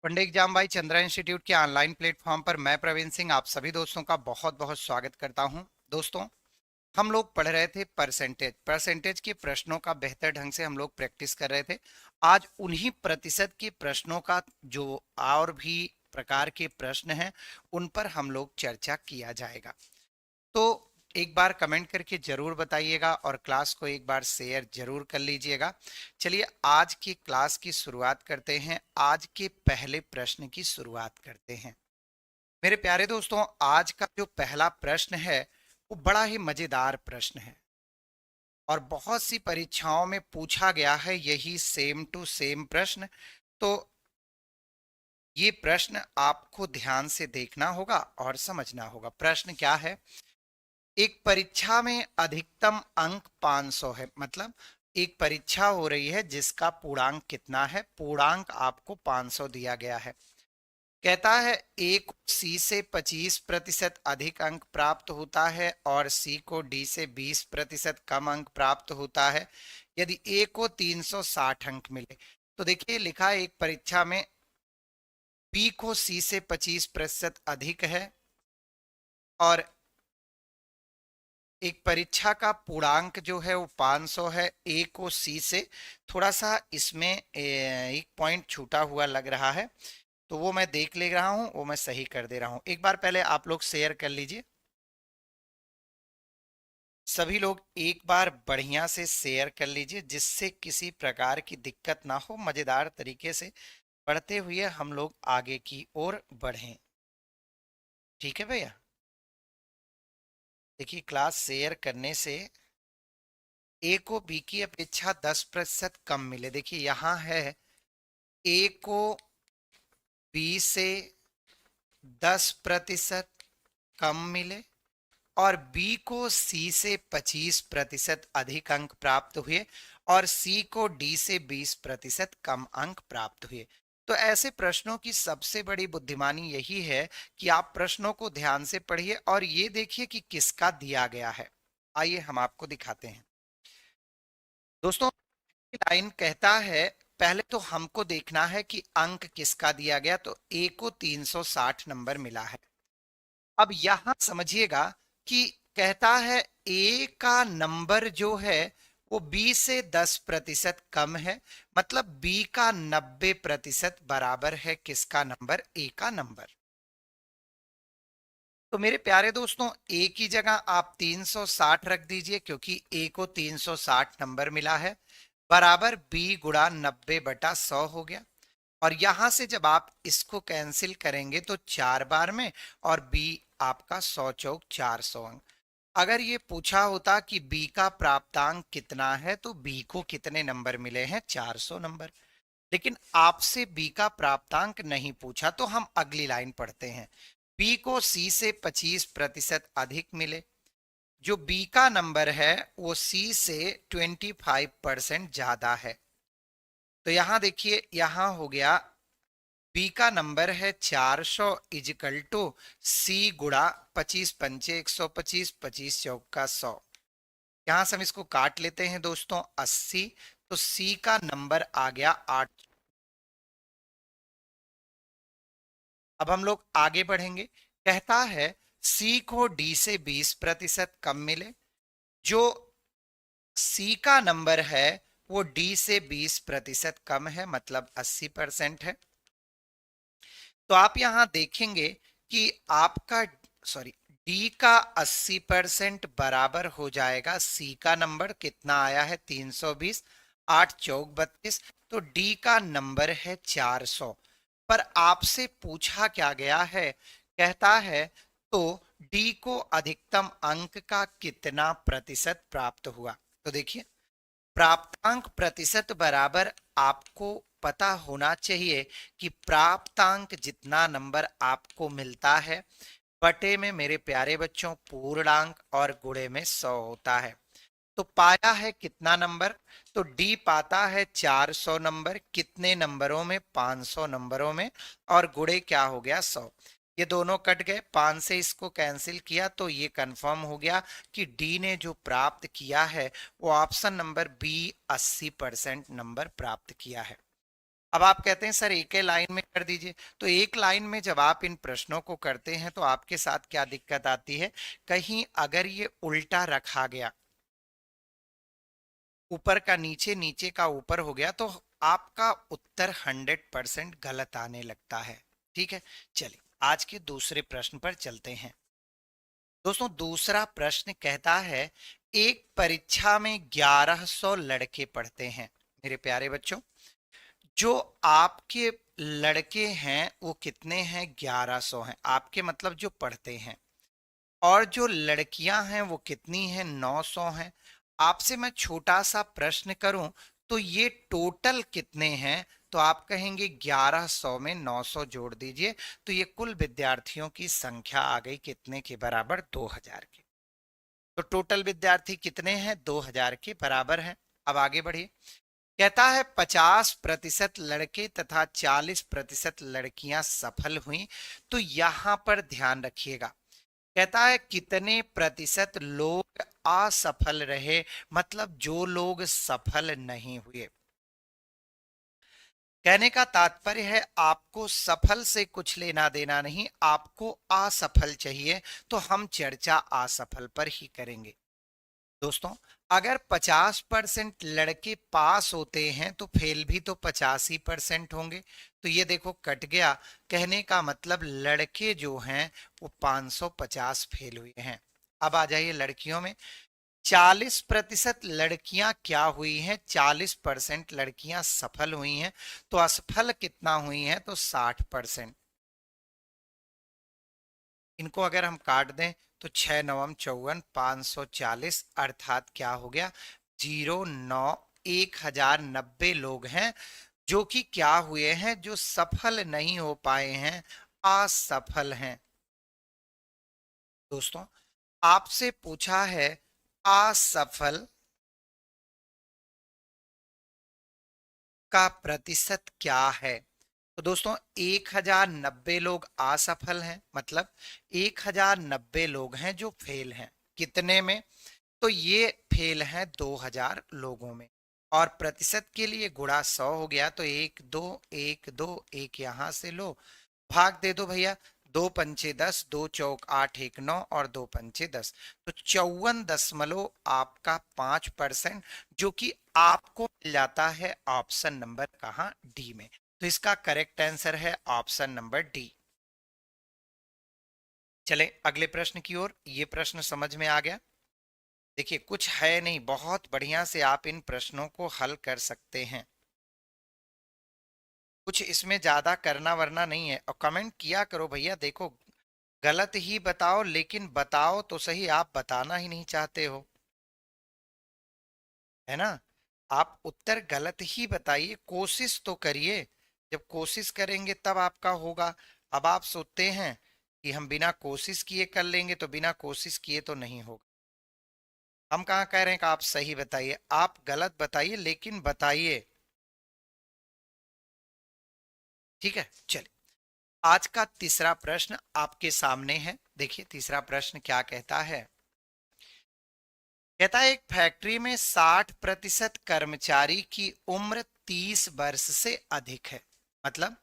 Pandit exam by Chandra institute के online platform पर मैं प्रवीण सिंह आप सभी दोस्तों का बहुत बहुत स्वागत करता हूं। दोस्तों, हम लोग पढ़ रहे थे परसेंटेज के प्रश्नों का बेहतर ढंग से हम लोग प्रैक्टिस कर रहे थे। आज उन्हीं प्रतिशत के प्रश्नों का जो और भी प्रकार के प्रश्न हैं उन पर हम लोग चर्चा किया जाएगा। तो एक बार कमेंट करके जरूर बताइएगा और क्लास को एक बार शेयर जरूर कर लीजिएगा। चलिए आज की क्लास की शुरुआत करते हैं। आज के पहले प्रश्न की शुरुआत करते हैं। मेरे प्यारे दोस्तों, आज का जो पहला प्रश्न है वो बड़ा ही मजेदार प्रश्न है और बहुत सी परीक्षाओं में पूछा गया है यही सेम टू सेम प्रश्न। तो ये प्रश्न आपको ध्यान से देखना होगा और समझना होगा। प्रश्न क्या है? एक परीक्षा में अधिकतम अंक 500 है। मतलब एक परीक्षा हो रही है जिसका पूर्णांक कितना है? पूर्णांक आपको 500 दिया गया है। कहता है ए को सी से 25% अधिक अंक प्राप्त होता है और सी को डी से 20% कम अंक प्राप्त होता है यदि ए को 360 अंक मिले। तो देखिए लिखा है एक परीक्षा में बी को सी से 25% अधिक है और एक परीक्षा का पूर्णांक जो है वो 500 है। ए को सी से थोड़ा सा इसमें एक पॉइंट छूटा हुआ लग रहा है, तो वो मैं देख ले रहा हूं, वो मैं सही कर दे रहा हूं। एक बार पहले आप लोग शेयर कर लीजिए। सभी लोग एक बार बढ़िया से शेयर कर लीजिए जिससे किसी प्रकार की दिक्कत ना हो। मजेदार तरीके से पढ़ते हुए हम लोग आगे की ओर बढ़ें। ठीक है भैया? देखिए क्लास शेयर करने से ए को बी की अपेक्षा 10% कम मिले। देखिए यहां है ए को बी से 10% कम मिले और बी को सी से 25% अधिक अंक प्राप्त हुए और सी को डी से 20% कम अंक प्राप्त हुए। तो ऐसे प्रश्नों की सबसे बड़ी बुद्धिमानी यही है कि आप प्रश्नों को ध्यान से पढ़िए और ये देखिए कि किसका दिया गया है। आइए हम आपको दिखाते हैं। दोस्तों, लाइन कहता है पहले तो हमको देखना है कि अंक किसका दिया गया। तो ए को 360 नंबर मिला है। अब यहां समझिएगा कि कहता है ए का नंबर जो है वो बी से 10% कम है। मतलब बी का 90% बराबर है किसका नंबर? ए का नंबर। तो मेरे प्यारे दोस्तों, ए की जगह आप 360 रख दीजिए क्योंकि ए को 360 नंबर मिला है, बराबर बी गुणा 90/100 हो गया। और यहां से जब आप इसको कैंसिल करेंगे तो 4 बार में और बी आपका 100 चौक 400 अंक। अगर ये पूछा होता कि बी का प्राप्तांक कितना है तो बी को कितने नंबर मिले हैं? 400 नंबर। लेकिन आपसे बी का प्राप्तांक नहीं पूछा, तो हम अगली लाइन पढ़ते हैं। बी को सी से 25% अधिक मिले। जो बी का नंबर है वो सी से 25% ज्यादा है। तो यहां देखिए, यहां हो गया बी का नंबर है 400 इजिकल टू सी गुड़ा 25×5 125, 25 चौका 100। यहां से हम इसको काट लेते हैं दोस्तों, 80। तो सी का नंबर आ गया 8। अब हम लोग आगे बढ़ेंगे। कहता है सी को डी से 20% कम मिले। जो सी का नंबर है वो डी से 20% कम है, मतलब 80% है। तो आप यहां देखेंगे कि आपका डी का 80% बराबर हो जाएगा सी का नंबर। कितना आया है? 320। 8 चौक 32। तो डी का नंबर है 400। पर आपसे पूछा क्या गया है? कहता है तो डी को अधिकतम अंक का कितना प्रतिशत प्राप्त हुआ। तो देखिए, प्राप्तांक प्रतिशत बराबर आपको पता होना चाहिए कि प्राप्तांक जितना नंबर आपको मिलता है बटे में मेरे प्यारे बच्चों पूर्णांक और गुणे में 100 होता है। तो पाया है कितना नंबर? तो डी पाता है 400 नंबर। कितने नंबरों में? 500 नंबरों में। और गुणे क्या हो गया? 100। ये दोनों कट गए, 5 से इसको कैंसिल किया तो ये कंफर्म हो गया कि डी ने जो प्राप्त किया है वो ऑप्शन नंबर बी 80% नंबर प्राप्त किया है। अब आप कहते हैं सर एक ही लाइन में कर दीजिए, तो एक लाइन में जब आप इन प्रश्नों को करते हैं तो आपके साथ क्या दिक्कत आती है, कहीं अगर ये उल्टा रखा गया, ऊपर का नीचे नीचे का ऊपर हो गया, तो आपका उत्तर 100% गलत आने लगता है। ठीक है, चलिए आज के दूसरे प्रश्न पर चलते हैं। दोस्तों दूसरा प्रश्न कहता है, एक परीक्षा में 1100 लड़के पढ़ते हैं। मेरे प्यारे बच्चों, जो आपके लड़के हैं वो कितने हैं, 1100 हैं। आपके मतलब जो पढ़ते हैं। और जो लड़कियां हैं वो कितनी हैं, 900 हैं। आपसे मैं छोटा सा प्रश्न करूं तो ये टोटल कितने हैं, तो आप कहेंगे 1100 में 900 जोड़ दीजिए, तो ये कुल विद्यार्थियों की संख्या आ गई कितने के बराबर, 2000 के। तो टोटल विद्यार्थी कितने हैं, 2000 के बराबर हैं। अब आगे बढ़िए, कहता है 50% लड़के तथा 40% लड़कियां सफल हुई। तो यहां पर ध्यान रखिएगा, कहता है कितने प्रतिशत लोग असफल रहे, मतलब जो लोग सफल नहीं हुए। कहने का तात्पर्य है आपको सफल से कुछ लेना देना नहीं, आपको असफल चाहिए, तो हम चर्चा असफल पर ही करेंगे। दोस्तों अगर 50% लड़के पास होते हैं तो फेल भी तो 85% होंगे, तो ये देखो कट गया। कहने का मतलब लड़के जो हैं वो 550 फेल हुए हैं। अब आ जाइए लड़कियों में, 40% लड़कियां क्या हुई हैं, 40% लड़कियां सफल हुई हैं, तो असफल कितना हुई हैं, तो 60%। इनको अगर हम काट दें तो 6 नवम 54, 540 अर्थात क्या हो गया, 1090 लोग हैं जो कि क्या हुए हैं, जो सफल नहीं हो पाए हैं, असफल हैं। दोस्तों आपसे पूछा है असफल का प्रतिशत क्या है, तो दोस्तों 1090 लोग असफल हैं, मतलब 1090 लोग हैं जो फेल हैं। कितने में, तो ये फेल है 2000 लोगों में। और प्रतिशत के लिए गुणा 100 हो गया, तो 1 यहां से लो, भाग दे दो भैया, 2 पंचे 10, 2 चौक 8 1 9 और 2 पंचे 10, तो 54.5%, जो कि आपको मिल जाता है ऑप्शन नंबर कहां, डी में। तो इसका करेक्ट आंसर है ऑप्शन नंबर डी। चले अगले प्रश्न की ओर। ये प्रश्न समझ में आ गया। देखिए कुछ है नहीं, बहुत बढ़िया से आप इन प्रश्नों को हल कर सकते हैं। कुछ इसमें ज्यादा करना वरना नहीं है। और कमेंट किया करो भैया, देखो गलत ही बताओ, लेकिन बताओ तो सही, आप बताना ही नहीं चाहते हो, है ना। आप उत्तर गलत ही बताइए, कोशिश तो करिए। जब कोशिश करेंगे तब आपका होगा। अब आप सोचते हैं कि हम बिना कोशिश किए कर लेंगे, तो बिना कोशिश किए तो नहीं होगा। हम कहाँ कह रहे हैं कि आप सही बताइए, आप गलत बताइए लेकिन बताइए। ठीक है, चलिए आज का तीसरा प्रश्न आपके सामने है। देखिए तीसरा प्रश्न क्या कहता है, कहता है एक फैक्ट्री में 60% कर्मचारी की उम्र 30 वर्ष से अधिक है। मतलब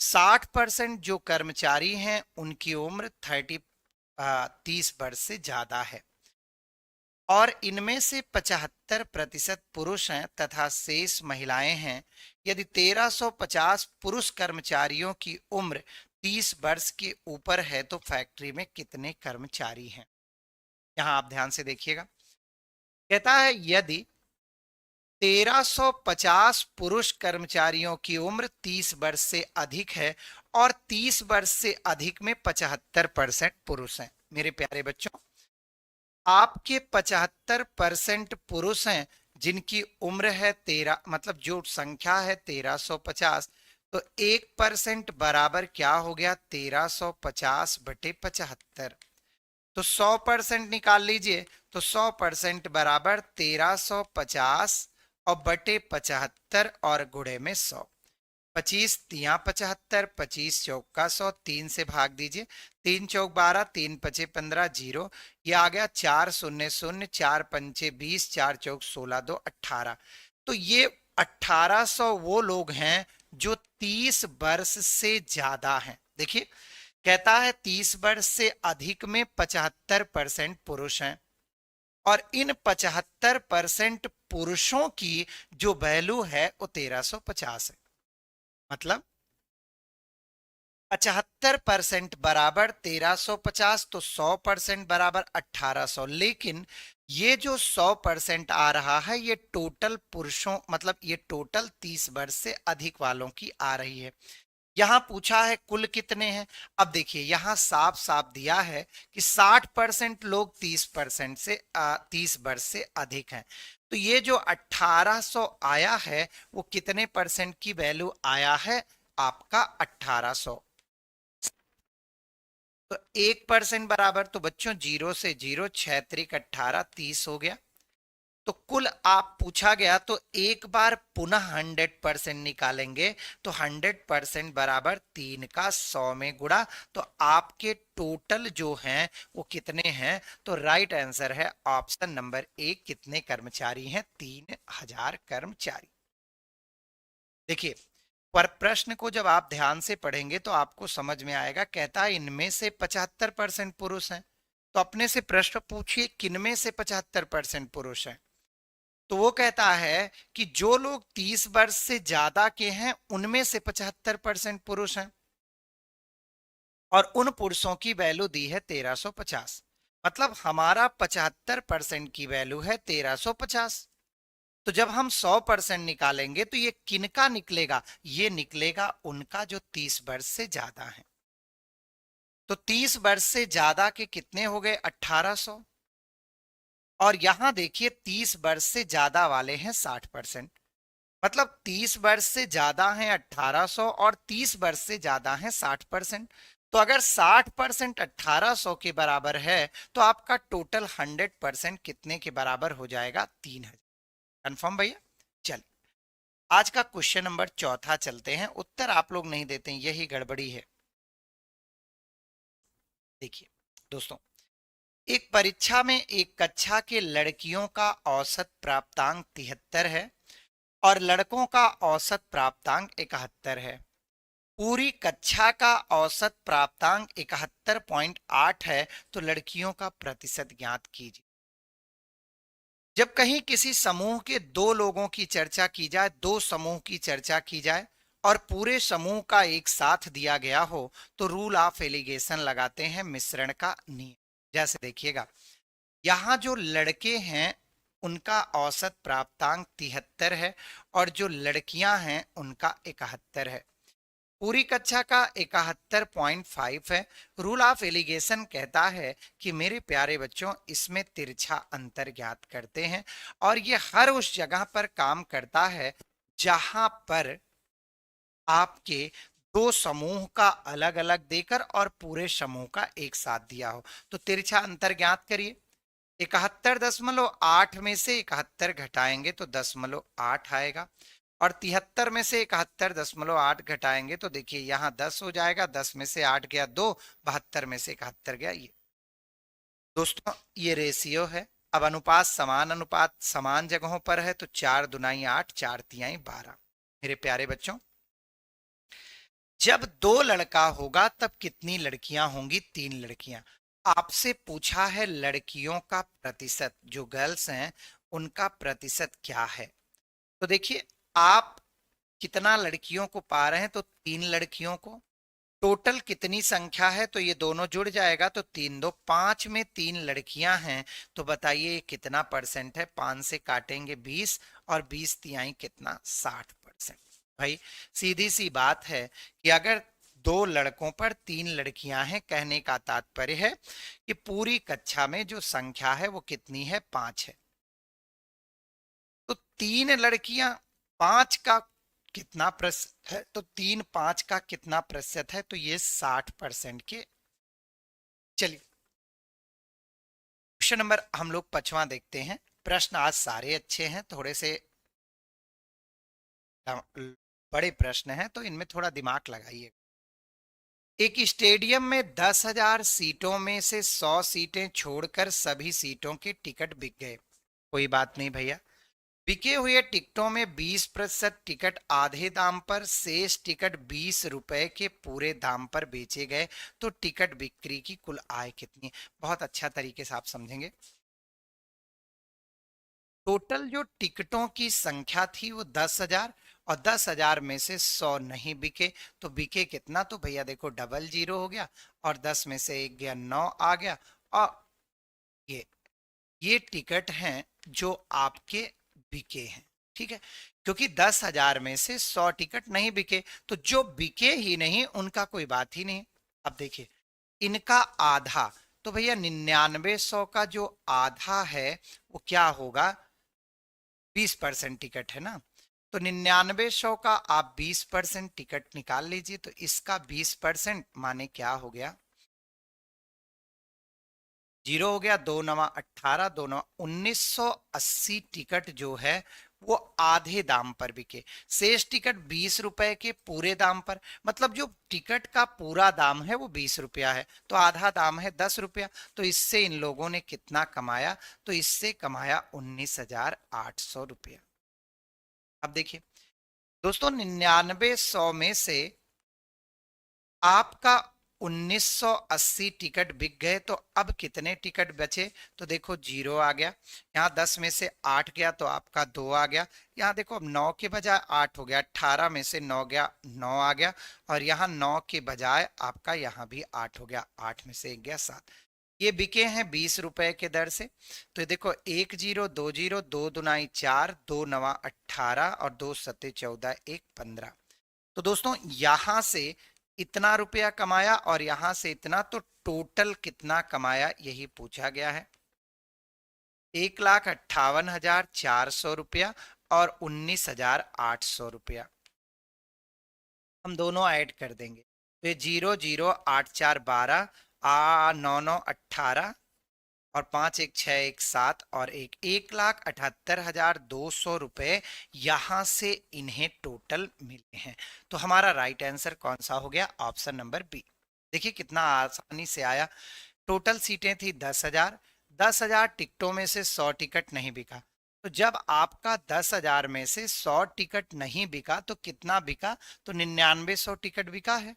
60% जो कर्मचारी हैं उनकी उम्र 30 वर्ष से ज्यादा है, और इनमें से 75% पुरुष हैं तथा शेष महिलाएं हैं। यदि 1350 पुरुष कर्मचारियों की उम्र 30 वर्ष के ऊपर है तो फैक्ट्री में कितने कर्मचारी हैं। यहां आप ध्यान से देखिएगा, कहता है यदि 1350 पुरुष कर्मचारियों की उम्र 30 वर्ष से अधिक है और 30 वर्ष से अधिक में 75% पुरुष हैं। मेरे प्यारे बच्चों, आपके 75% पुरुष हैं जिनकी उम्र है 13, मतलब जो संख्या है 1350, तो 1% बराबर क्या हो गया, 1350 बटे 75। तो 100% निकाल लीजिए, तो 100% बराबर 1350 और बटे 75 और गुणे में 100। 25 तिया 75, 25 चौका 100, 3 से भाग दीजिए, 3 चौक 12, 3 पचे 15, 0। ये आ गया 4 0 0, 4 पंचे 20, 4 चौक 16, 2 18। तो ये 1800 वो लोग हैं जो 30 वर्ष से ज्यादा हैं। देखिए कहता है 30 वर्ष से अधिक में 75% पुरुष हैं और इन 75% पुरुषों की जो वैल्यू है वो 1350 है। मतलब 75% बराबर 1350, तो 100% बराबर 1800। लेकिन ये जो 100% आ रहा है ये टोटल पुरुषों, मतलब ये टोटल 30 वर्ष से अधिक वालों की आ रही है। यहां पूछा है कुल कितने हैं। अब देखिए यहां साफ साफ दिया है कि 60% लोग 30% से 30 वर्ष से अधिक हैं। तो ये जो 1800 आया है वो कितने परसेंट की वैल्यू आया है? आपका 1800। तो 1% बराबर, तो बच्चों 0 से 0, 6 त्रिक 18, 30 हो गया। तो कुल आप पूछा गया तो एक बार पुनः 100% निकालेंगे तो 100% बराबर 3 का 100 में गुणा, तो आपके टोटल जो हैं वो कितने हैं? तो राइट आंसर है ऑप्शन नंबर ए। कितने कर्मचारी हैं? 3000 कर्मचारी। देखिए पर प्रश्न को जब आप ध्यान से पढ़ेंगे तो आपको समझ में आएगा। कहता है इनमें से 75% पुरुष हैं। तो अपने से प्रश्न पूछिए किनमें से 75% पुरुष हैं। तो वो कहता है कि जो लोग 30 वर्ष से ज्यादा के हैं उनमें से 75% पुरुष हैं और उन पुरुषों की वैल्यू दी है 1350। मतलब हमारा 75% की वैल्यू है 1350। तो जब हम 100% निकालेंगे तो ये किनका निकलेगा? ये निकलेगा उनका जो 30 वर्ष से ज्यादा है। तो 30 वर्ष से ज्यादा के कितने हो गए? 1800। और यहां देखिए 30 वर्ष से ज्यादा वाले हैं 60%। मतलब 30 वर्ष से ज्यादा है 1800 और 30 वर्ष से ज्यादा है 60%। तो अगर 60% 1800 के बराबर है तो आपका टोटल 100% कितने के बराबर हो जाएगा? 3000। कंफर्म भैया? चल आज का क्वेश्चन नंबर चौथा चलते हैं। उत्तर आप लोग नहीं देते हैं, यही गड़बड़ी है। देखिए दोस्तों, एक परीक्षा में एक कक्षा के लड़कियों का औसत प्राप्तांक 73 है और लड़कों का औसत प्राप्तांक 71 है। पूरी कक्षा का औसत प्राप्तांक 71.8 है, तो लड़कियों का प्रतिशत ज्ञात कीजिए। जब कहीं किसी समूह के दो लोगों की चर्चा की जाए, दो समूह की चर्चा की जाए और पूरे समूह का एक साथ दिया गया हो तो रूल ऑफ एलिगेशन लगाते हैं मिश्रण का नियम। जैसे देखिएगा यहां जो लड़के हैं उनका औसत प्राप्तांक 73 है और जो लड़कियां हैं उनका 71 है। पूरी कक्षा का 71.5 है। रूल ऑफ एलिगेशन कहता है कि मेरे प्यारे बच्चों इसमें तिरछा अंतर ज्ञात करते हैं और ये हर उस जगह पर काम करता है जहां पर आपके दो समूह का अलग अलग देकर और पूरे समूह का एक साथ दिया हो। तो तिरछा अंतर ज्ञात करिए। 71.8 में से 71 घटाएंगे तो 10.8 आएगा और 73 में से 71.8 घटाएंगे तो देखिए यहां 10 हो जाएगा। 10 में से 8 गया 2, 72 में से 71 गया ये। दोस्तों ये रेशियो है। अब अनुपात समान जगहों पर है तो 4 दुनाई 8, 4 तिहाई 12। मेरे प्यारे बच्चों जब दो लड़का होगा तब कितनी लड़कियां होंगी? 3 लड़कियां। आपसे पूछा है लड़कियों का प्रतिशत, जो गर्ल्स हैं उनका प्रतिशत क्या है। तो देखिए आप कितना लड़कियों को पा रहे हैं? तो 3 लड़कियों को। टोटल कितनी संख्या है? तो ये दोनों जुड़ जाएगा तो 3 2 5 में 3 लड़कियां हैं। तो बताइए कितना परसेंट है? 5 से काटेंगे 20 और 20 तिहाई कितना? 60%। भाई सीधी सी बात है कि अगर 2 लड़कों पर 3 लड़कियां हैं, कहने का तात्पर्य है कि पूरी कक्षा में जो संख्या है वो कितनी है? 5 है। तो 3 लड़कियां 5 का कितना प्रतिशत है? तो 3 5 का कितना प्रतिशत है? तो ये 60% के। चलिए क्वेश्चन नंबर हम लोग 5वां देखते हैं। प्रश्न आज सारे अच्छे हैं, थोड़े से बड़े प्रश्न हैं तो इनमें थोड़ा दिमाग लगाइए। एक स्टेडियम में 10,000 सीटों में से 100 सीटें छोड़कर सभी सीटों के टिकट बिक गए। कोई बात नहीं भैया, बिके हुए टिकटों में 20% टिकट आधे दाम पर, शेष टिकट 20 रुपए के पूरे दाम पर बेचे गए तो टिकट बिक्री की कुल आय कितनी है। बहुत अच्छा तरीके से आप समझेंगे। टोटल जो टिकटों की संख्या थी वो 10,000 और 10,000 में से 100 नहीं बिके तो बिके कितना, तो भैया देखो डबल जीरो हो गया और 10 में से एक गया 9 आ गया। और ये ये टिकट हैं जो आपके बिके हैं, ठीक है, क्योंकि 10,000 में से 100 टिकट नहीं बिके तो जो बिके ही नहीं उनका कोई बात ही नहीं। अब देखिए इनका आधा, तो भैया 9900 का जो आधा है वो क्या होगा, 20% टिकट है ना, तो 9900 का आप 20% टिकट निकाल लीजिए तो इसका 20% माने क्या हो गया, जीरो हो गया, 2×9 = 18, 2×9 = 1980 टिकट जो है वो आधे दाम पर बिके। शेष टिकट 20 रुपए के पूरे दाम पर, मतलब जो टिकट का पूरा दाम है वो 20 रुपया है तो आधा दाम है 10 रुपया, तो इससे इन लोगों ने कितना कमाया, तो इससे कमाया 19,800 रुपया। अब देखिए दोस्तों 9900 में से आपका 1980 टिकट बिक गए तो अब कितने टिकट बचे, तो देखो जीरो आ गया, यहाँ 10 में से 8 गया तो आपका 2 आ गया, यहाँ देखो अब 9 के बजाय 8 हो गया, 18 में से 9 गया 9 आ गया, और यहाँ 9 के बजाय आपका यहाँ भी 8 हो गया, 8 में से 1 गया 7। ये बिके हैं 20 रुपए के दर से, तो ये देखो 1 जीरो 2 जीरो, 2 दुनाई 4, 2×9 = 18 और 2 सत्ते 14, 1 15। तो दोस्तों यहां से इतना रुपया कमाया और यहां से इतना, तो टोटल कितना कमाया यही पूछा गया है, 1,58,400 रुपया और 19,800 रुपया। हम दोनों ऐड कर देंगे तो ये 0, 0, 8, 4, 12, 9, 9, 18 और 5, 1, 6, 1, 7 और 1,78,200 रुपए यहां से इन्हें टोटल मिले हैं। तो हमारा राइट आंसर कौन सा हो गया, ऑप्शन नंबर बी। देखिए कितना आसानी से आया। टोटल सीटें थी 10,000, 10,000 टिकटों में से 100 टिकट नहीं बिका, तो जब आपका 10,000 में से 100 टिकट नहीं बिका तो कितना बिका, तो 9900 टिकट बिका है।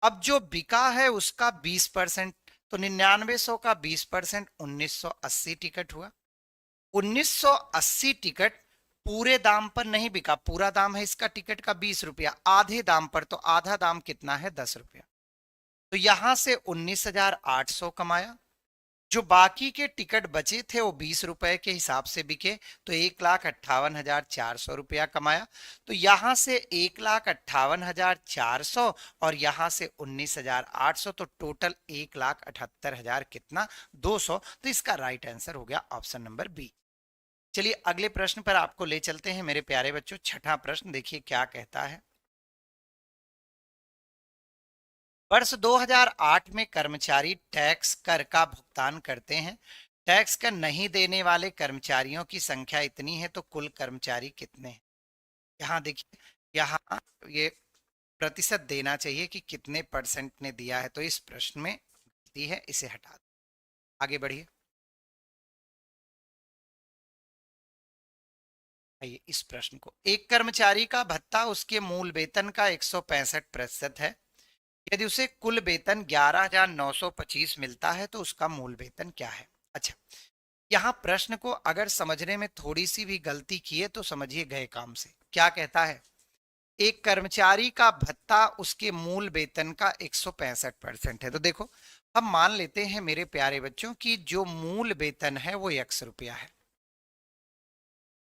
अब जो बिका है उसका 20%, तो 9900 का 20% 1980 टिकट हुआ। 1980 टिकट पूरे दाम पर नहीं बिका, पूरा दाम है इसका टिकट का 20 रुपया, आधे दाम पर, तो आधा दाम कितना है 10 रुपया, तो यहां से 19,800 कमाया। जो बाकी के टिकट बचे थे वो 20 रुपए के हिसाब से बिके तो 1,58,400 रुपया कमाया। तो यहां से 1,58,400 और यहां से 19,800, तो टोटल 1,78,000 कितना, 200। तो इसका राइट आंसर हो गया ऑप्शन नंबर बी। चलिए अगले प्रश्न पर आपको ले चलते हैं मेरे प्यारे बच्चों। छठा प्रश्न देखिए क्या कहता है। वर्ष 2008 में कर्मचारी टैक्स कर का भुगतान करते हैं। टैक्स कर नहीं देने वाले कर्मचारियों की संख्या इतनी है तो कुल कर्मचारी कितने हैं। यहाँ देखिए, यहाँ ये प्रतिशत देना चाहिए कि कितने परसेंट ने दिया है, तो इस प्रश्न में गलती है, इसे हटा दो। आगे बढ़िए। आइए इस प्रश्न को, एक कर्मचारी का भत्ता उसके मूल वेतन का 165% है। यदि उसे कुल वेतन 11,925 मिलता है तो उसका मूल वेतन क्या है। अच्छा, यहाँ प्रश्न को अगर समझने में थोड़ी सी भी गलती किए तो समझिए गए काम से। क्या कहता है, एक कर्मचारी का भत्ता उसके मूल वेतन का 165% है। तो देखो हम मान लेते हैं मेरे प्यारे बच्चों कि जो मूल वेतन है वो 100 रुपया है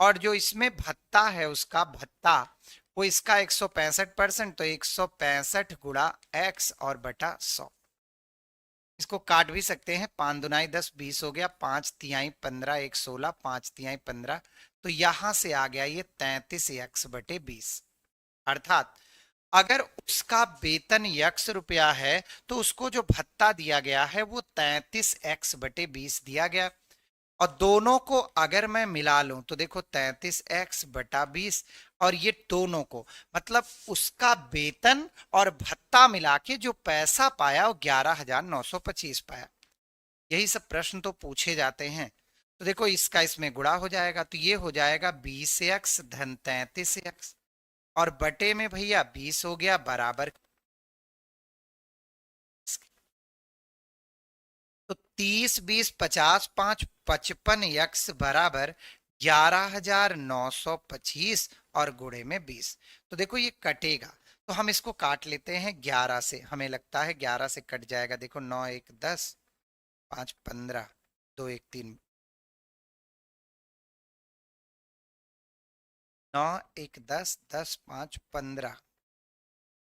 और जो इसमें भत्ता है उसका भत्ता वो इसका 165%, तो 165 गुणा x और बटा 100। इसको काट भी सकते हैं, 5 दुनाई 10, 20 हो गया, 5 तिहाई 15, 1 16, 5 तिहाई 15, तो यहां से आ गया ये 33x/20। अर्थात अगर उसका वेतन 100 रुपया है तो उसको जो भत्ता दिया गया है वो 33x/20 दिया गया। और दोनों को अगर मैं मिला लूं तो देखो 33x/20 और ये दोनों को, मतलब उसका वेतन और भत्ता मिला के जो पैसा पाया वो 11,925 पाया। यही सब प्रश्न तो पूछे जाते हैं। तो देखो इसका इसमें गुणा हो जाएगा, तो ये हो जाएगा 20x धन 33x, और बटे में भैया 20 हो गया बराबर, तो 30 20 50 5 55x बराबर 11,925 और गुणे में 20। तो देखो ये कटेगा, तो हम इसको काट लेते हैं 11 से, हमें लगता है 11 से कट जाएगा। देखो 9 1 10, 5 15, 2 1 3, 9 1 10 10 5 15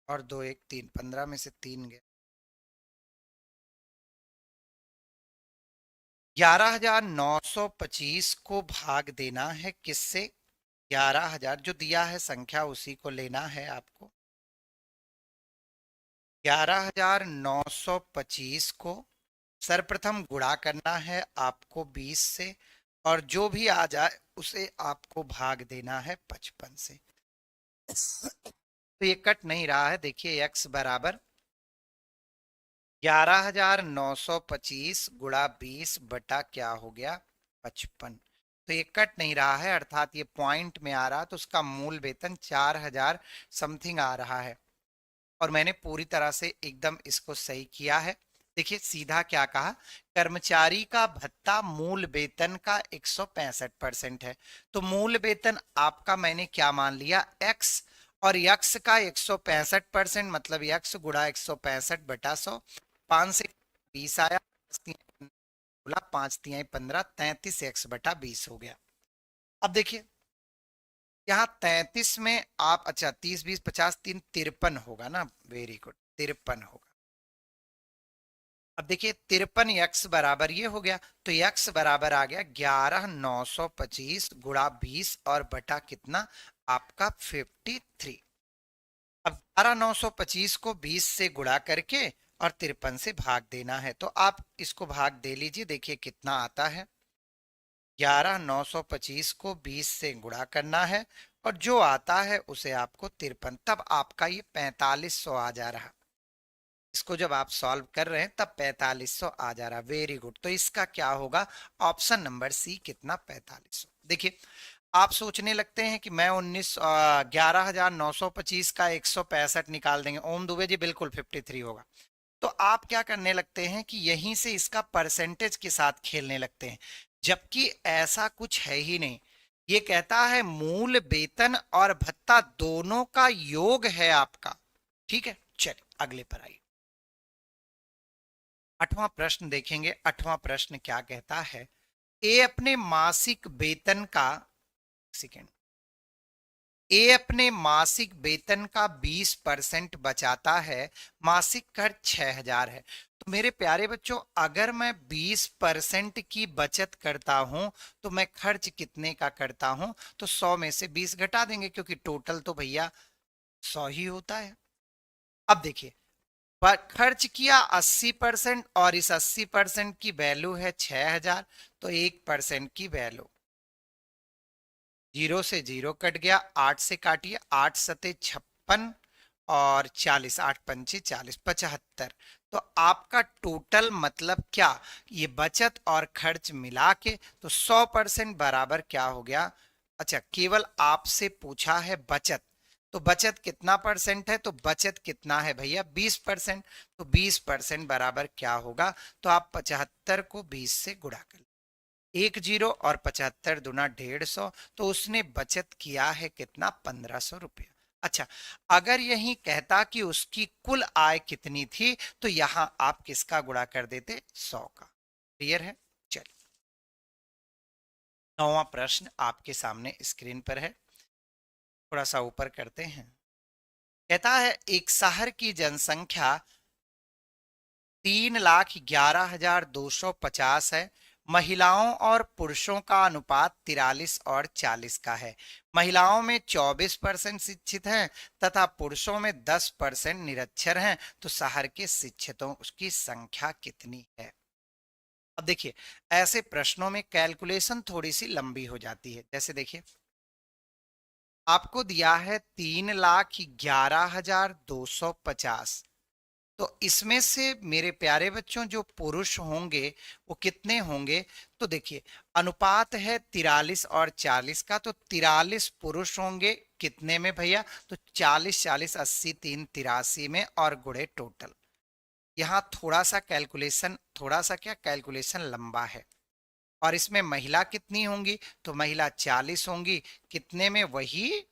और 2 1 3, 15 में से 3 गए, 11,925 को भाग देना है किससे? 11,000 जो दिया है संख्या उसी को लेना है आपको। 11,925 को सर्वप्रथम गुणा करना है आपको 20 से, और जो भी आ जाए उसे आपको भाग देना है 55 से। तो ये कट नहीं रहा है, देखिए x बराबर 11,925 गुणा 20 बटा क्या हो गया 55। तो ये कट नहीं रहा है, अर्थात ये पॉइंट में आ रहा, तो उसका मूल वेतन 4,000 समथिंग आ रहा है। और मैंने पूरी तरह से एकदम इसको सही किया है। देखिए सीधा क्या कहा, कर्मचारी का भत्ता मूल वेतन का 165% है। तो मूल वेतन आपका मैंने क्या मान लिया x, और यक्स का 165% मतलब यक्स गुणा 165 बटा 100, 5 से 20 आया, 5 तिहाई 15, 33x बटा 20 हो गया। अब देखिए यहाँ 33 में आप, अच्छा 30 20 50 3 53 होगा ना, वेरी गुड 53 होगा। अब देखिए 53 यक्स बराबर ये हो गया, तो यक्स बराबर आ गया 11,925 गुणा 20 और बटा कितना आपका 53। अब 11,925 को 20 से गुणा करके और 53 से भाग देना है, तो आप इसको भाग दे लीजिए, देखिए कितना आता है। 11,925 को 20 से गुणा करना है और जो आता है उसे आपको 53, तब आपका ये 4500 आ जा रहा। इसको जब आप सॉल्व कर रहे हैं तब 4500 आ जा रहा। वेरी गुड, तो इसका क्या होगा ऑप्शन नंबर सी, कितना 4500। देखिए आप सोचने लगते हैं कि मैं 11,925 का 165 निकाल देंगे, ओम दुबे जी बिल्कुल 53 होगा। तो आप क्या करने लगते हैं कि यहीं से इसका परसेंटेज के साथ खेलने लगते हैं, जबकि ऐसा कुछ है ही नहीं। ये कहता है मूल वेतन और भत्ता दोनों का योग है आपका। ठीक है, चलिए अगले पर आइए। 8वां प्रश्न देखेंगे। 8वां प्रश्न क्या कहता है, ए अपने मासिक वेतन का, सेकेंड, ए अपने मासिक वेतन का 20% बचाता है, मासिक खर्च 6,000 है। तो मेरे प्यारे बच्चों, अगर मैं 20% की बचत करता हूं तो मैं खर्च कितने का करता हूं? तो 100 में से 20 घटा देंगे, क्योंकि टोटल तो भैया 100 ही होता है। अब देखिए, पर खर्च किया 80% और इस 80% की वैल्यू है 6,000, तो 1% की वैल्यू, जीरो से जीरो कट गया, 8 से काटिए, 8 सते 56 और 40, 8 पंचे 40, 75। तो आपका टोटल मतलब क्या, ये बचत और खर्च मिला के तो 100% बराबर क्या हो गया? अच्छा, केवल आपसे पूछा है बचत, तो बचत कितना परसेंट है? तो बचत कितना है भैया 20%। तो 20% बराबर क्या होगा? तो आप 75 को 20 से गुणा कर, 1 जीरो और 75 दुना 150, तो उसने बचत किया है कितना? 1500 रुपया। अच्छा, अगर यही कहता कि उसकी कुल आय कितनी थी, तो यहां आप किसका गुणा कर देते? 100 का। क्लियर है? चलिए 9वां प्रश्न आपके सामने स्क्रीन पर है, थोड़ा सा ऊपर करते हैं। कहता है एक शहर की जनसंख्या 3,11,250 है। महिलाओं और पुरुषों का अनुपात 43 और 40 का है। महिलाओं में 24% शिक्षित हैं तथा पुरुषों में 10% निरक्षर हैं। तो शहर के शिक्षितों की संख्या कितनी है? अब देखिए, ऐसे प्रश्नों में कैलकुलेशन थोड़ी सी लंबी हो जाती है। जैसे देखिए, आपको दिया है 3,11,250, तो इसमें से मेरे प्यारे बच्चों जो पुरुष होंगे वो कितने होंगे? तो देखिए अनुपात है 43 और 40 का, तो 43 पुरुष होंगे कितने में भैया? तो 40 40 80 3 83 में और गुणे टोटल। यहाँ थोड़ा सा क्या कैलकुलेशन लंबा है। और इसमें महिला कितनी होंगी? तो महिला 40 होंगी कितने में? वही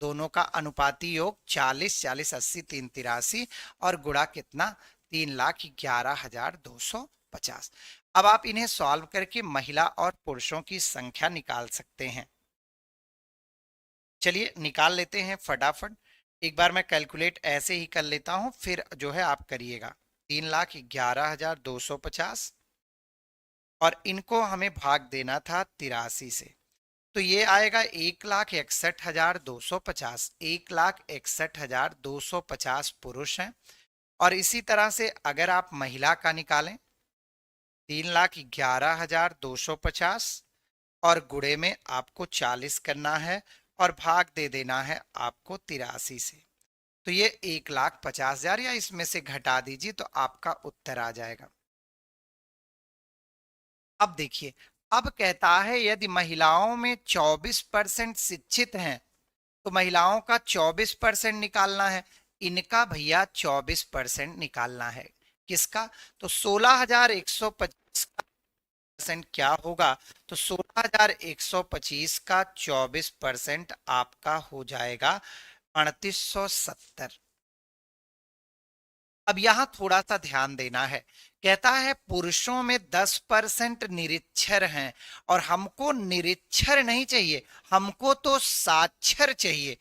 दोनों का अनुपाती योग 40 40 80 3 83 और गुणा कितना? 3,11,250। अब आप इन्हें सॉल्व करके महिला और पुरुषों की संख्या निकाल सकते हैं। चलिए निकाल लेते हैं फटाफट। एक बार मैं कैलकुलेट ऐसे ही कर लेता हूं, फिर जो है आप करिएगा। 3,11,250 और इनको हमें भाग देना था 83 से, तो ये आएगा 1,61,250। 1,61,250 पुरुष हैं। और इसी तरह से अगर आप महिला का निकालें 3,11,250 और गुणे में आपको 40 करना है और भाग दे देना है आपको 83 से, तो ये 1,50,000 या इसमें से घटा दीजिए तो आपका उत्तर आ जाएगा। अब देखिए, अब कहता है यदि महिलाओं में 24% शिक्षित हैं तो महिलाओं का 24% निकालना है। इनका भैया 24% निकालना है। किसका? तो 16,125 का परसेंट क्या होगा? तो 16,125 का 24% आपका हो जाएगा 3,870। अब यहां थोड़ा सा ध्यान देना है। कहता है पुरुषों में 10% निरक्षर हैं और हमको निरक्षर नहीं चाहिए, हमको तो साक्षर चाहिए।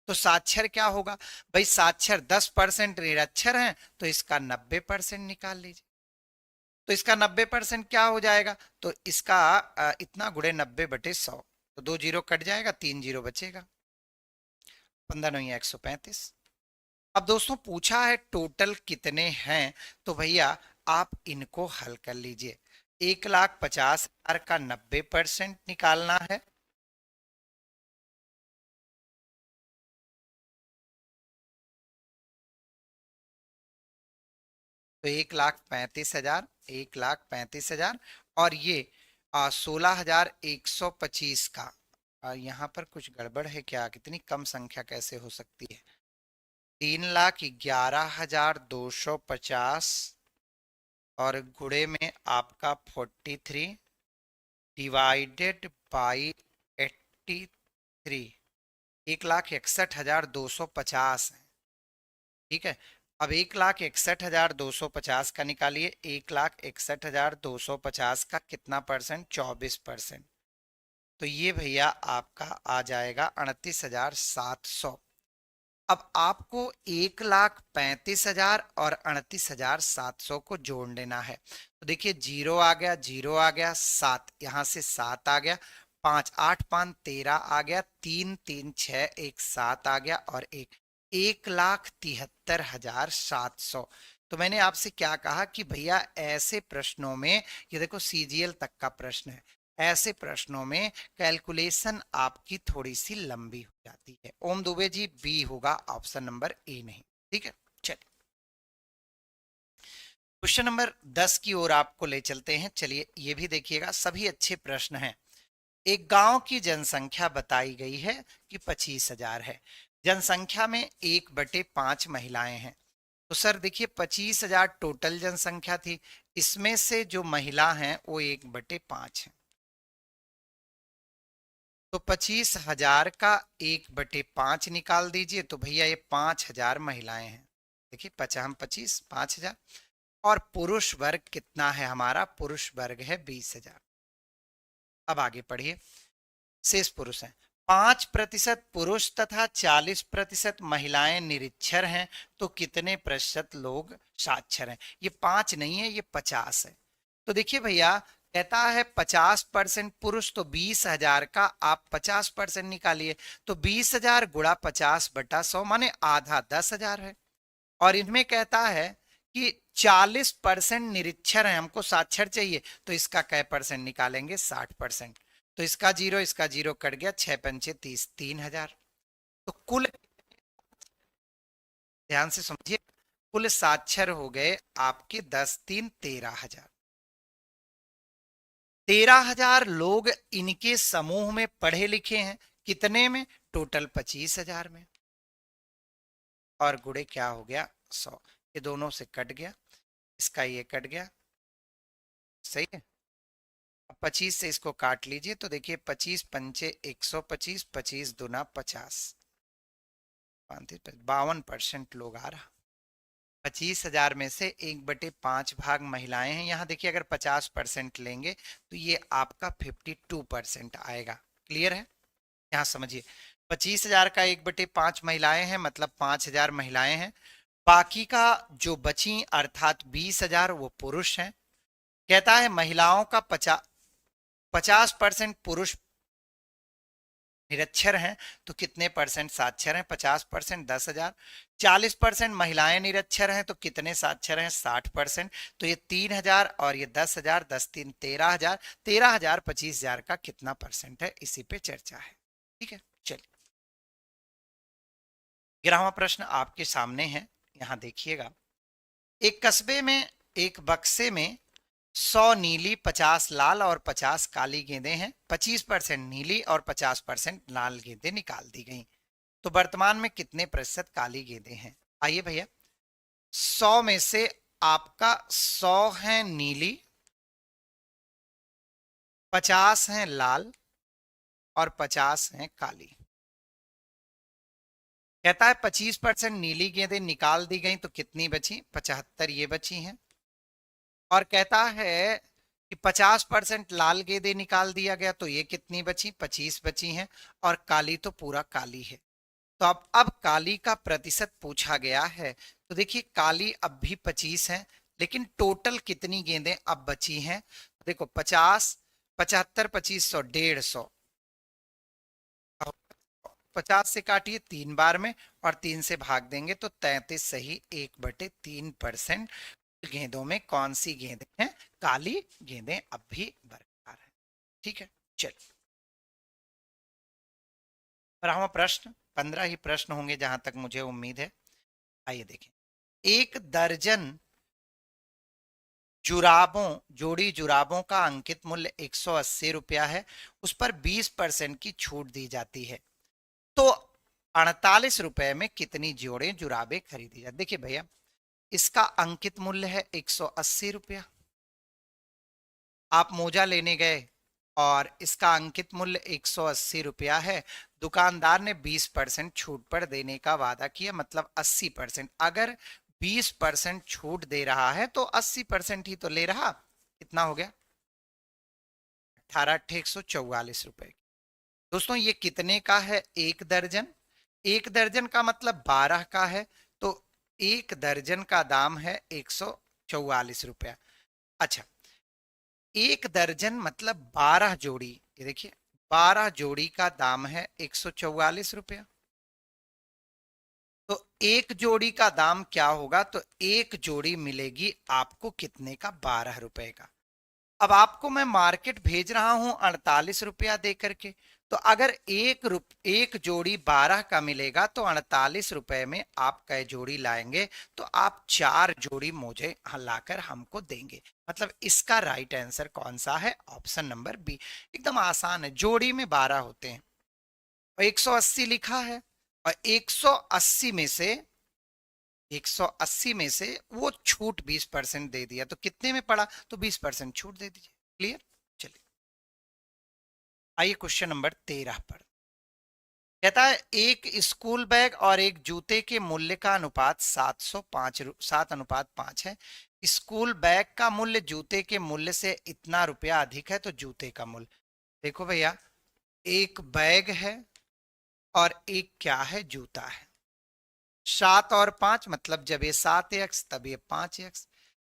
तो साक्षर क्या होगा भाई? साक्षर 10% निरक्षर हैं तो इसका 90% निकाल लीजिए। तो इसका 90% क्या हो जाएगा? तो इसका इतना गुणे 90/100, तो 2 जीरो कट जाएगा, 3 जीरो बचेगा। 15×9 = 135। अब दोस्तों पूछा है टोटल कितने हैं, तो भैया आप इनको हल कर लीजिए। 1,50,000 का 90% निकालना है, तो 1,35,000, 1,35,000 और ये 16,125 का। यहाँ पर कुछ गड़बड़ है क्या? कितनी कम संख्या कैसे हो सकती है? 3,11,250 और गुणे में आपका 43 डिवाइडेड बाई 83, 1,61,250 है। ठीक है, अब 1,61,250 का निकालिए। 1,61,250 का कितना परसेंट? 24%। तो ये भैया आपका आ जाएगा 29,700। अब आपको 1,35,000 और 29,700 को जोड़ लेना है। तो देखिए जीरो आ गया, जीरो आ गया, 7 यहां से 7 आ गया, 5 8 5 13 आ गया, 3 3 6 1 7 आ गया और 1,73,700। तो मैंने आपसे क्या कहा कि भैया ऐसे प्रश्नों में, ये देखो सीजीएल तक का प्रश्न है, ऐसे प्रश्नों में कैलकुलेशन आपकी थोड़ी सी लंबी हो जाती है। ओम दुबे जी, बी होगा ऑप्शन नंबर ए नहीं। ठीक है, चलिए क्वेश्चन नंबर 10 की ओर आपको ले चलते हैं। चलिए ये भी देखिएगा, सभी अच्छे प्रश्न हैं। एक गांव की जनसंख्या बताई गई है कि 25,000 है। जनसंख्या में 1/5 महिलाएं हैं। तो सर देखिए 25,000 टोटल जनसंख्या थी, इसमें से जो महिला हैं वो 1/5 है। तो 25,000 का 1/5 निकाल दीजिए तो भैया ये 5,000 महिलाएं हैं। देखिए 25 5,000 और पुरुष वर्ग कितना है हमारा? पुरुष वर्ग है 20,000। अब आगे पढ़िए। शेष पुरुष हैं 5% पुरुष तथा 40% महिलाएं निरक्षर हैं, तो कितने प्रतिशत लोग साक्षर हैं? ये 5 नहीं है, ये 50 है। तो देखिए भैया कहता है 50% पुरुष, तो 20,000 का आप 50% निकालिए, तो 20,000 गुणा 50/100 माने आधा 10,000 है। और इनमें कहता है कि 40% निरक्षर है, हमको साक्षर चाहिए, तो इसका कै परसेंट निकालेंगे? 60%। तो इसका जीरो कट गया, 6×5 = 30, 3,000। तो कुल, ध्यान से समझिए, कुल साक्षर हो गए आपके 10 3 13,000। 13,000 लोग इनके समूह में पढ़े लिखे हैं। कितने में? टोटल 25,000 में। और गुणे क्या हो गया? 100। ये दोनों से कट गया, इसका ये कट गया, सही है। अब 25 से इसको काट लीजिए तो देखिए 25 पंचे 125, 25 दूना 50, 52% लोग आ रहा। 25,000 में से 1/5 भाग महिलाएं हैं। यहाँ देखिए अगर 50% लेंगे तो ये आपका 52% आएगा। क्लियर है? यहाँ समझिए 25,000 का 1/5 महिलाएं हैं, मतलब 5,000 महिलाएं हैं। बाकी का जो बची अर्थात 20,000 वो पुरुष हैं। कहता है महिलाओं का 50% पुरुष निरक्षर हैं, तो कितने परसेंट साक्षर हैं? 50%, 10,000। 40% महिलाएं निरक्षर हैं, तो कितने साक्षर हैं? 60%। तो ये 3,000 और ये 10,000, 10 3 13,000, 13,000 25,000 का कितना परसेंट है, इसी पे चर्चा है। ठीक है, चलिए 11वां प्रश्न आपके सामने है, यहां देखिएगा। एक कस्बे में एक बक्से में 100 नीली, 50 लाल और 50 काली गेंदें हैं। 25% नीली और 50% लाल गेंदें निकाल दी गई। तो वर्तमान में कितने प्रतिशत काली गेंदें हैं? आइए भैया, 100 में से आपका 100 है नीली, 50 है लाल और 50 है काली। कहता है 25% नीली गेंदें निकाल दी गई तो कितनी बची? 75 ये बची हैं। और कहता है कि 50% लाल गेंदें निकाल दिया गया तो ये कितनी बची? 25 बची हैं। और काली तो पूरा काली है। तो अब काली का प्रतिशत पूछा गया है। तो देखिए काली अब भी 25 है, लेकिन टोटल कितनी गेंदें अब बची हैं? देखो 50, 75, 2500, 150। 50 से काटिए 3 बार में और 3 से भाग देंगे तो 33 सही 1/3% गेंदों में कौन सी गेंदें हैं? काली गेंदें अब भी बरकरार है। ठीक है, चलिए 15वां प्रश्न। 15 ही प्रश्न होंगे जहां तक मुझे उम्मीद है। आइए देखें। एक दर्जन जोड़ी जुराबों का अंकित मूल्य 180 रुपया है। उस पर 20% की छूट दी जाती है, तो 48 रुपए में कितनी जोड़े जुराबे खरीदी जाती? देखिए भैया, इसका अंकित मूल्य है 180 रुपया। आप मोजा लेने गए और इसका अंकित मूल्य 180 रुपया है। दुकानदार ने 20% छूट पर देने का वादा किया, मतलब 80%। अगर 20% छूट दे रहा है तो 80% ही तो ले रहा। कितना हो गया? 18,144 रुपए। दोस्तों ये कितने का है? एक दर्जन। एक दर्जन का मतलब 12 का है, तो एक दर्जन का दाम है 144 रुपया। अच्छा, एक दर्जन मतलब 12 जोड़ी। ये देखिए 12 जोड़ी का दाम है 144 रुपया। तो एक जोड़ी का दाम क्या होगा? तो एक जोड़ी मिलेगी आपको कितने का? 12 रुपए का। अब आपको मैं मार्केट भेज रहा हूं 48 रुपया दे करके। तो अगर एक जोड़ी 12 का मिलेगा तो 48 रुपए में आप कै जोड़ी लाएंगे? तो आप 4 जोड़ी मुझे लाकर हमको देंगे। मतलब इसका राइट आंसर कौन सा है? Option number b. एकदम आसान है, जोड़ी में 12 होते हैं और 180 लिखा है, और 180 में से वो छूट 20% दे दिया, तो कितने में पड़ा? तो 20% छूट दे दीजिए। क्लियर? चलिए आइए क्वेश्चन नंबर 13 पर। कहता है एक स्कूल बैग और एक जूते के मूल्य का अनुपात 7:5 है। स्कूल बैग का मूल्य जूते के मूल्य से इतना रुपया अधिक है, तो जूते का मूल्य। देखो भैया, एक बैग है और एक क्या है? जूता है। 7 और 5 मतलब जब ये 7x तब ये 5x।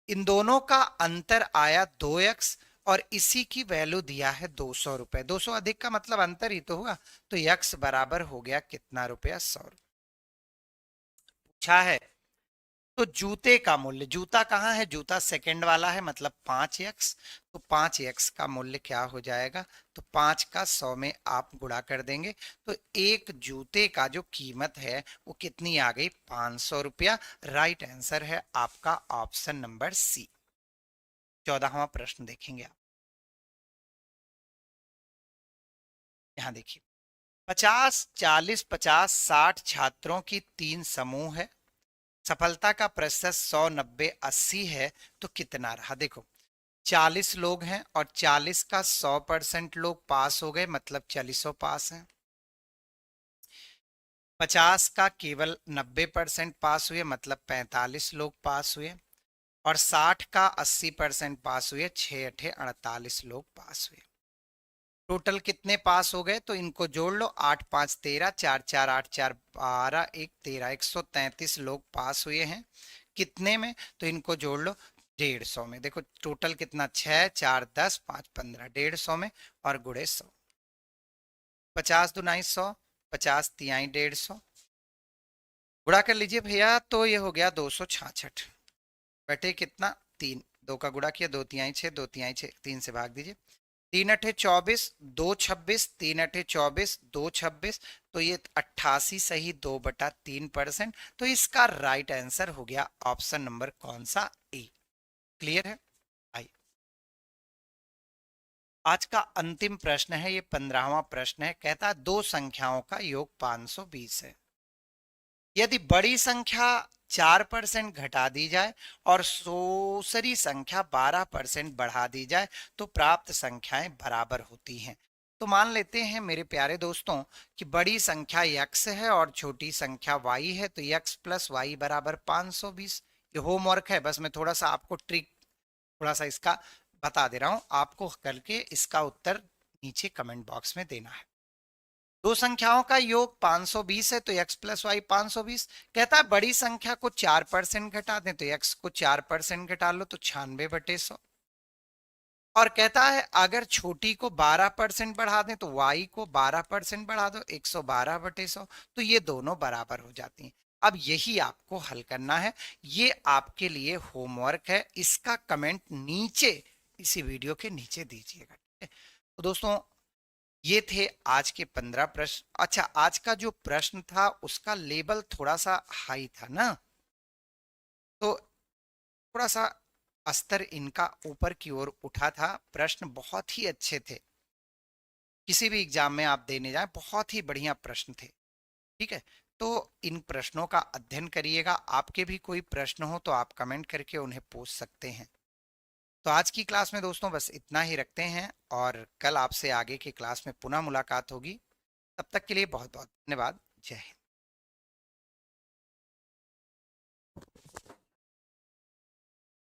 इन दोनों का अंतर आया 2x, और इसी की वैल्यू दिया है 200 रुपए। 200 अधिक का मतलब अंतर ही तो होगा। तो x बराबर हो गया कितना रुपया? 100 रुपया। पूछा है तो जूते का मूल्य, जूता कहाँ है, जूता सेकंड वाला है, मतलब 5x। तो 5x का मूल्य क्या हो जाएगा, तो 5 का 100 में आप गुणा कर देंगे, तो एक जूते का जो कीमत है वो कितनी आ गई, 500 रुपया। राइट आंसर है आपका ऑप्शन नंबर सी। 14वां प्रश्न देखेंगे आप। यहाँ देखिए, 50, 40, 50, 60 छात्रों की 3 समूह है, सफलता का प्रतिशत 100, 90, 80 है, तो कितना रहा। देखो 40 लोग हैं और 40 का 100% लोग पास हो गए, मतलब 40 पास हैं। 50 का केवल 90% पास हुए, मतलब 45 लोग पास हुए। और 60 का 80% पास हुए, 6 अठे 48 लोग पास हुए। टोटल कितने पास हो गए, तो इनको जोड़ लो, 8 5 13, 4 4 8 4 12, 1 13, 133 लोग पास हुए हैं। कितने में, तो इनको जोड़ लो 150 में। देखो टोटल कितना, 6 4 10 5 15, 150 में और गुड़े 100। 50 दुनाई 100, 50 तिहाई 150, गुणा कर लीजिए भैया, तो ये हो गया 266 बटे कितना, 3। 2 का गुणा किया, 2 तिहाई 6, 2 तिहाई 6, 3 से भाग दीजिए। 3 अठे 24, 2 26, 3 अठे 24, 2 26, तो ये 88 सही 2/3%। तो इसका राइट आंसर हो गया ऑप्शन नंबर कौन सा, ए। क्लियर है। आइए, आज का अंतिम प्रश्न है, ये 15वां प्रश्न है। कहता है दो संख्याओं का योग 520 है, यदि बड़ी संख्या 4% घटा दी जाए और दूसरी संख्या 12% बढ़ा दी जाए तो प्राप्त संख्याएं बराबर होती हैं। तो मान लेते हैं मेरे प्यारे दोस्तों कि बड़ी संख्या x है और छोटी संख्या y है, तो x प्लस वाई बराबर 520। ये होमवर्क है, बस मैं थोड़ा सा आपको ट्रिक, थोड़ा सा इसका बता दे रहा हूं, आपको करके इसका उत्तर नीचे कमेंट बॉक्स में देना है। दो संख्याओं का योग 520 है, तो x प्लस वाई 520। कहता है बड़ी संख्या को 4% घटा दें, तो x को 4% घटा लो, तो 96/100। और कहता है अगर छोटी को 12% बढ़ा दें, तो y को 12% बढ़ा दो, 112/100। तो ये दोनों बराबर हो जाती हैं। अब यही आपको हल करना है, ये आपके लिए होमवर्क है, इसका कमेंट नीचे इसी वीडियो के नीचे दीजिएगा, ठीक है। तो दोस्तों ये थे आज के 15 प्रश्न। अच्छा, आज का जो प्रश्न था उसका लेवल थोड़ा सा हाई था ना, तो थोड़ा सा स्तर इनका ऊपर की ओर उठा था। प्रश्न बहुत ही अच्छे थे, किसी भी एग्जाम में आप देने जाएं बहुत ही बढ़िया प्रश्न थे, ठीक है। तो इन प्रश्नों का अध्ययन करिएगा, आपके भी कोई प्रश्न हो तो आप कमेंट करके उन्हें पूछ सकते हैं। तो आज की क्लास में दोस्तों बस इतना ही रखते हैं, और कल आपसे आगे की क्लास में पुनः मुलाकात होगी। तब तक के लिए बहुत बहुत धन्यवाद। जय हिंद।